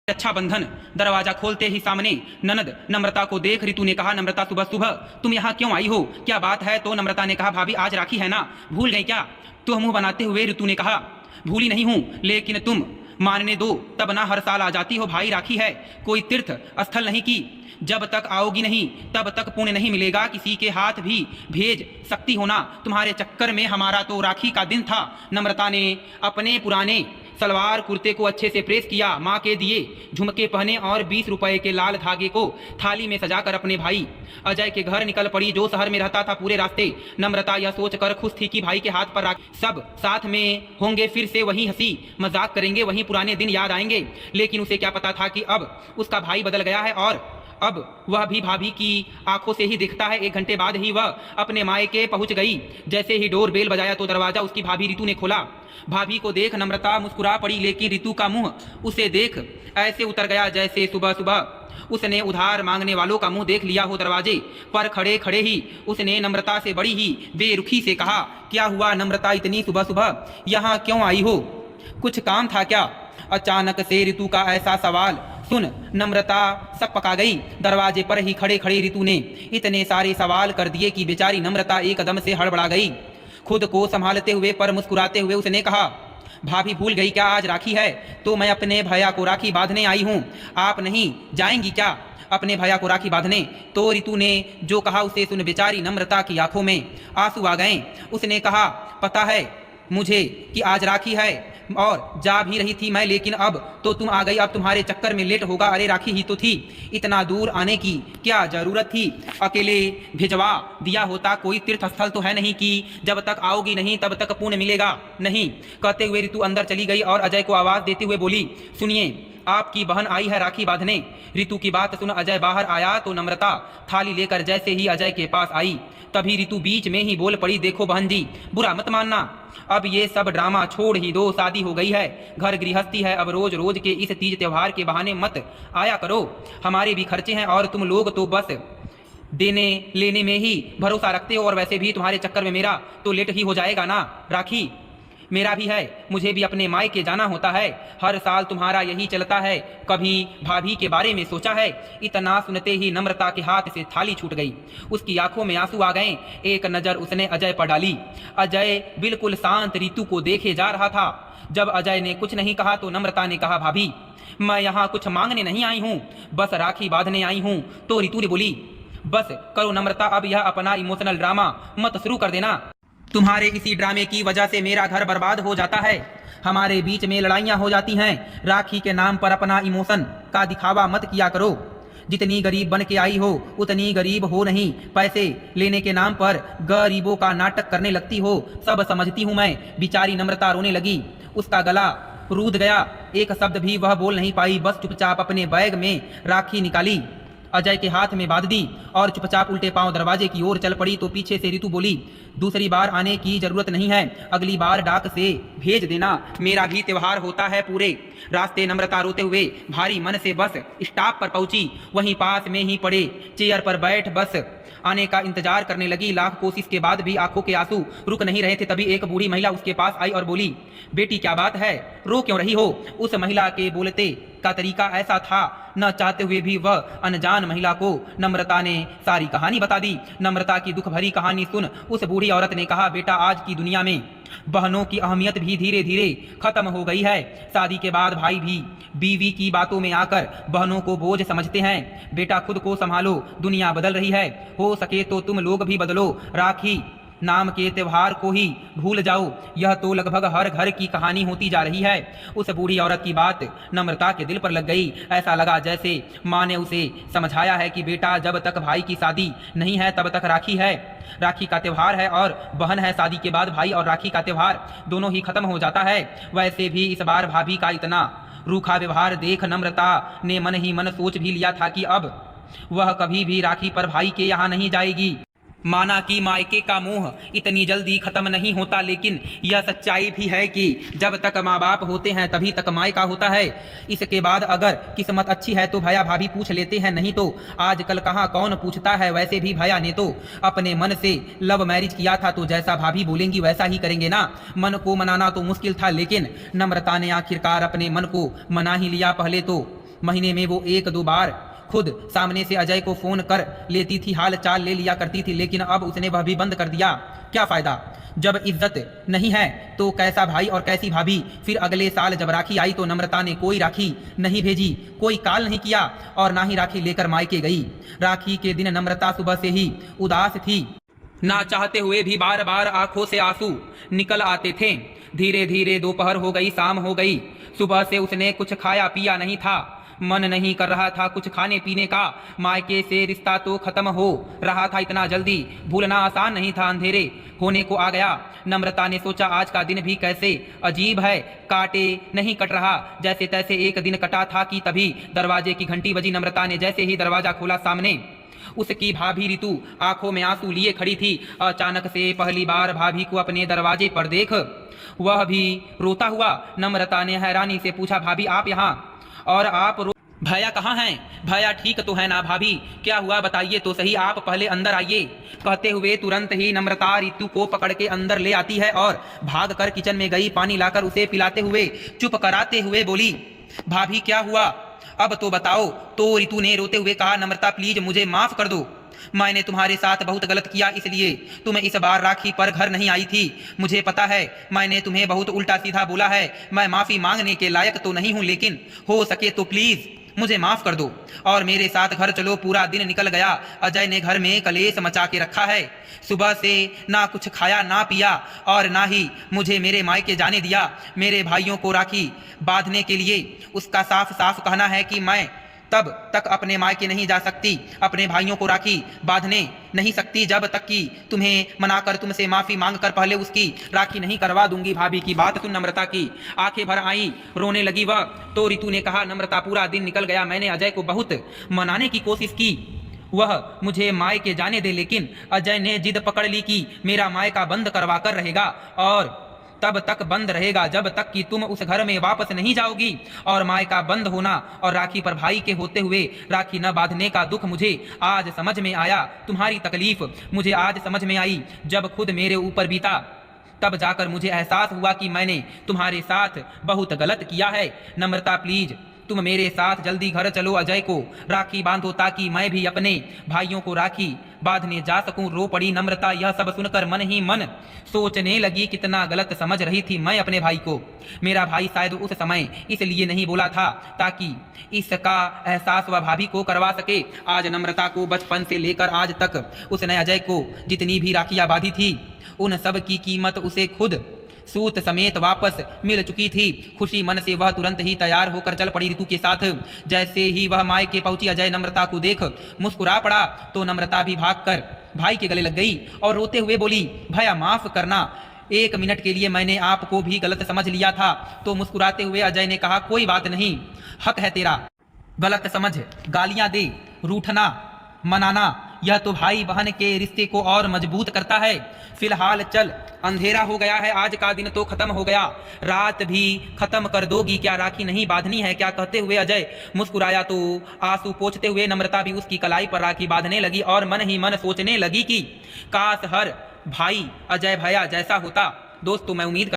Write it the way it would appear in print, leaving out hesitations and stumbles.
अच्छा बंधन। दरवाजा खोलते ही सामने ननद नम्रता को देख रितु ने कहा, नम्रता सुबह सुबह तुम यहाँ क्यों आई हो, क्या बात है? तो नम्रता ने कहा, भाभी आज राखी है ना, भूल गई क्या? तो मुंह बनाते हुए रितु ने कहा, भूली नहीं हूँ, लेकिन तुम मानने दो तब ना हर साल आ जाती हो। भाई राखी है, कोई तीर्थ स्थल नहीं की, जब तक आओगी नहीं तब तक पुण्य नहीं मिलेगा। किसी के हाथ भी भेज सकती हो ना, तुम्हारे चक्कर में हमारा तो राखी का दिन था। नम्रता ने अपने पुराने सलवार कुर्ते को अच्छे से प्रेस किया, माँ के दिए झुमके पहने और 20 रुपए के लाल धागे को थाली में सजाकर अपने भाई अजय के घर निकल पड़ी, जो शहर में रहता था। पूरे रास्ते नम्रता यह सोचकर खुश थी कि भाई के हाथ पर राखी, सब साथ में होंगे, फिर से वही हंसी मजाक करेंगे, वही पुराने दिन याद आएंगे। लेकिन उसे क्या पता था कि अब उसका भाई बदल गया है और अब वह भी भाभी की आंखों से ही दिखता है। 1 घंटे बाद ही वह अपने मायके पहुंच गई। जैसे ही डोर बेल बजाया तो दरवाजा उसकी भाभी रितु ने खोला। भाभी को देख नम्रता मुस्कुरा पड़ी, लेकिन रितु का मुंह उसे देख ऐसे उतर गया जैसे सुबह सुबह उसने उधार मांगने वालों का मुंह देख लिया हो। दरवाजे पर खड़े खड़े ही उसने नम्रता से बड़ी ही बेरुखी से कहा, क्या हुआ नम्रता, इतनी सुबह सुबह यहाँ क्यों आई हो, कुछ काम था क्या? अचानक से रितु का ऐसा सवाल सुन नम्रता सब पका गई। दरवाजे पर ही खड़े खड़े रितु ने इतने सारे सवाल कर दिए कि बेचारी नम्रता एकदम से हड़बड़ा गई। खुद को संभालते हुए पर मुस्कुराते हुए उसने कहा, भाभी भूल गई क्या, आज राखी है तो मैं अपने भैया को राखी बांधने आई हूँ, आप नहीं जाएंगी क्या अपने भैया को राखी बांधने? तो रितु ने जो कहा उसे सुन बेचारी नम्रता की आंखों में आंसू आ गए। उसने कहा, पता है मुझे कि आज राखी है और जा भी रही थी मैं, लेकिन अब तो तुम आ गई, अब तुम्हारे चक्कर में लेट होगा। अरे राखी ही तो थी, इतना दूर आने की क्या जरूरत थी, अकेले भिजवा दिया होता, कोई तीर्थ स्थल तो है नहीं कि जब तक आओगी नहीं तब तक पुण्य मिलेगा। नहीं, कहते हुए रितु अंदर चली गई और अजय को आवाज देते हुए बोली, सुनिए आपकी बहन आई है राखी बांधने। रितु की बात सुन अजय बाहर आया तो नम्रता थाली लेकर जैसे ही अजय के पास आई तभी रितु बीच में ही बोल पड़ी, देखो बहन जी बुरा मत मानना, अब ये सब ड्रामा छोड़ ही दो, शादी हो गई है, घर गृहस्थी है, अब रोज रोज के इस तीज त्योहार के बहाने मत आया करो, हमारे भी खर्चे हैं और तुम लोग तो बस देने लेने में ही भरोसा रखते हो, और वैसे भी तुम्हारे चक्कर में मेरा तो लेट ही हो जाएगा ना, राखी मेरा भी है, मुझे भी अपने मायके जाना होता है, हर साल तुम्हारा यही चलता है, कभी भाभी के बारे में सोचा है? इतना सुनते ही नम्रता के हाथ से थाली छूट गई, उसकी आंखों में आंसू आ गए। एक नज़र उसने अजय पर डाली। अजय बिल्कुल शांत रितु को देखे जा रहा था। जब अजय ने कुछ नहीं कहा तो नम्रता ने कहा, भाभी मैं यहाँ कुछ मांगने नहीं आई हूँ, बस राखी बांधने आई हूँ। तो रितु ने बोली, बस करो नम्रता, अब यह अपना इमोशनल ड्रामा मत शुरू कर देना, तुम्हारे इसी ड्रामे की वजह से मेरा घर बर्बाद हो जाता है, हमारे बीच में लड़ाइयाँ हो जाती हैं। राखी के नाम पर अपना इमोशन का दिखावा मत किया करो, जितनी गरीब बन के आई हो उतनी गरीब हो नहीं, पैसे लेने के नाम पर गरीबों का नाटक करने लगती हो, सब समझती हूँ मैं। बेचारी नम्रता रोने लगी, उसका गला रूद गया, एक शब्द भी वह बोल नहीं पाई, बस चुपचाप अपने बैग में राखी निकाली, अजय के हाथ में बांध दी और चुपचाप उल्टे पांव दरवाजे की ओर चल पड़ी। तो पीछे से रितु बोली, दूसरी बार आने की जरूरत नहीं है, अगली बार डाक से भेज देना, मेरा भी त्योहार होता है। पूरे रास्ते नम्रता रोते हुए भारी मन से बस स्टॉप पर पहुंची, वहीं पास में ही पड़े चेयर पर बैठ बस आने का इंतजार करने लगी। लाख कोशिश के बाद भी आंखों के आंसू रुक नहीं रहे थे। तभी एक बूढ़ी महिला उसके पास आई और बोली, बेटी क्या बात है, रो क्यों रही हो? उस महिला के बोलते का तरीका ऐसा था, न चाहते हुए भी वह अनजान महिला को नम्रता ने सारी कहानी बता दी। नम्रता की दुख भरी कहानी सुन उस बूढ़ी औरत ने कहा, बेटा आज की दुनिया में बहनों की अहमियत भी धीरे धीरे खत्म हो गई है, शादी के बाद भाई भी बीवी की बातों में आकर बहनों को बोझ समझते हैं। बेटा खुद को संभालो, दुनिया बदल रही है, हो सके तो तुम लोग भी बदलो, राखी नाम के त्योहार को ही भूल जाओ, यह तो लगभग हर घर की कहानी होती जा रही है। उस बूढ़ी औरत की बात नम्रता के दिल पर लग गई, ऐसा लगा जैसे माँ ने उसे समझाया है कि बेटा जब तक भाई की शादी नहीं है तब तक राखी है, राखी का त्योहार है, और बहन है, शादी के बाद भाई और राखी का त्योहार दोनों ही खत्म हो जाता है। वैसे भी इस बार भाभी का इतना रूखा व्यवहार देख नम्रता ने मन ही मन सोच भी लिया था कि अब वह कभी भी राखी पर भाई के यहाँ नहीं जाएगी। माना कि मायके का मोह इतनी जल्दी खत्म नहीं होता, लेकिन यह सच्चाई भी है कि जब तक माँ बाप होते हैं तभी तक मायका होता है। इसके बाद अगर किस्मत अच्छी है तो भैया भाभी पूछ लेते हैं, नहीं तो आजकल कहाँ कौन पूछता है। वैसे भी भैया ने तो अपने मन से लव मैरिज किया था, तो जैसा भाभी बोलेंगी वैसा ही करेंगे ना। मन को मनाना तो मुश्किल था, लेकिन नम्रता ने आखिरकार अपने मन को मना ही लिया। पहले तो महीने में वो 1-2 बार खुद सामने से अजय को फोन कर लेती थी, हाल चाल ले लिया करती थी, लेकिन अब उसने वह भी बंद कर दिया। क्या फायदा, जब इज्जत नहीं है तो कैसा भाई और कैसी भाभी। फिर अगले साल जब राखी आई तो नम्रता ने कोई राखी नहीं भेजी, कोई कॉल नहीं किया और ना ही राखी लेकर मायके गई। राखी के दिन नम्रता सुबह से ही उदास थी, ना चाहते हुए भी बार बार आंखों से आंसू निकल आते थे। धीरे धीरे दोपहर हो गई, शाम हो गई, सुबह से उसने कुछ खाया पिया नहीं था, मन नहीं कर रहा था कुछ खाने पीने का। मायके से रिश्ता तो खत्म हो रहा था, इतना जल्दी भूलना आसान नहीं था। अंधेरे होने को आ गया। नम्रता ने सोचा आज का दिन भी कैसे अजीब है, काटे नहीं कट रहा, जैसे तैसे एक दिन कटा था कि तभी दरवाजे की घंटी बजी। नम्रता ने जैसे ही दरवाजा खोला, सामने उसकी भाभी रितु आंखों में आंसू लिए खड़ी थी। अचानक से पहली बार भाभी को अपने दरवाजे पर देख वह भी रोता हुआ नम्रता ने हैरानी से पूछा, भाभी आप यहाँ और आप भैया कहाँ हैं? भैया ठीक तो है ना भाभी? क्या हुआ बताइए तो सही, आप पहले अंदर आइए। कहते हुए तुरंत ही नम्रता रितु को पकड़ के अंदर ले आती है और भागकर किचन में गई, पानी लाकर उसे पिलाते हुए चुप कराते हुए बोली, भाभी क्या हुआ अब तो बताओ। तो रितु ने रोते हुए कहा, नम्रता प्लीज मुझे माफ कर दो, मैंने तुम्हारे साथ बहुत गलत किया, इसलिए तुम इस बार राखी पर घर नहीं आई थी। मुझे पता है मैंने तुम्हें बहुत उल्टा सीधा बोला है, मैं माफी मांगने के लायक तो नहीं हूं, लेकिन हो सके तो प्लीज मुझे माफ कर दो और मेरे साथ घर चलो। पूरा दिन निकल गया, अजय ने घर में कलेश मचा के रखा है, सुबह से ना कुछ खाया ना पिया और ना ही मुझे मेरे मायके जाने दिया। मेरे भाइयों को राखी बांधने के लिए उसका साफ साफ कहना है कि मैं तब तक अपने मायके नहीं जा सकती, अपने भाइयों को राखी बांधने नहीं सकती जब तक कि तुम्हें मनाकर तुमसे माफी मांगकर पहले उसकी राखी नहीं करवा दूंगी। भाभी की बात सुन नम्रता की आंखें भर आई, रोने लगी वह। तो रितु ने कहा, नम्रता पूरा दिन निकल गया, मैंने अजय को बहुत मनाने की कोशिश की, वह मुझे मायके जाने दे, लेकिन अजय ने जिद पकड़ ली कि मेरा मायका बंद करवा कर रहेगा और तब तक बंद रहेगा जब तक कि तुम उस घर में वापस नहीं जाओगी। और मायका बंद होना और राखी पर भाई के होते हुए राखी न बांधने का दुख मुझे आज समझ में आया, तुम्हारी तकलीफ मुझे आज समझ में आई। जब खुद मेरे ऊपर बीता तब जाकर मुझे एहसास हुआ कि मैंने तुम्हारे साथ बहुत गलत किया है। नम्रता प्लीज तुम मेरे साथ जल्दी घर चलो, अजय को राखी बांधो ताकि मैं भी अपने भाइयों को राखी बांधने जा सकूं। रो पड़ी नम्रता। यह सब सुनकर मन ही मन सोचने लगी, कितना गलत समझ रही थी मैं अपने भाई को। मेरा भाई शायद उस समय इसलिए नहीं बोला था ताकि इसका एहसास वह भाभी को करवा सके। आज नम्रता को बचपन से लेकर आज तक उसने अजय को जितनी भी राखियां बांधी थी उन सब की कीमत उसे खुद सूत समेत वापस मिल चुकी थी। खुशी मन से वह तुरंत ही तैयार होकर चल पड़ी रितु के साथ। जैसे ही वह मायके पहुंची, अजय नम्रता को देख मुस्कुरा पड़ा तो नम्रता भी भागकर भाई के गले लग गई और रोते हुए बोली, भैया माफ करना, 1 मिनट के लिए मैंने आपको भी गलत समझ लिया था। तो मुस्कुराते हुए अजय ने कहा, कोई बात नहीं, हक है तेरा गलत समझ, गालियां दे, रूठना मनाना, यह तो भाई बहन के रिश्ते को और मजबूत करता है। फिलहाल चल, अंधेरा हो गया है, आज का दिन तो खत्म हो गया, रात भी खत्म कर दोगी क्या? राखी नहीं बांधनी है क्या? कहते हुए अजय मुस्कुराया तो आंसू पोंछते हुए नम्रता भी उसकी कलाई पर राखी बांधने लगी और मन ही मन सोचने लगी कि काश हर भाई अजय भैया जैसा होता। दोस्तों मैं उम्मीद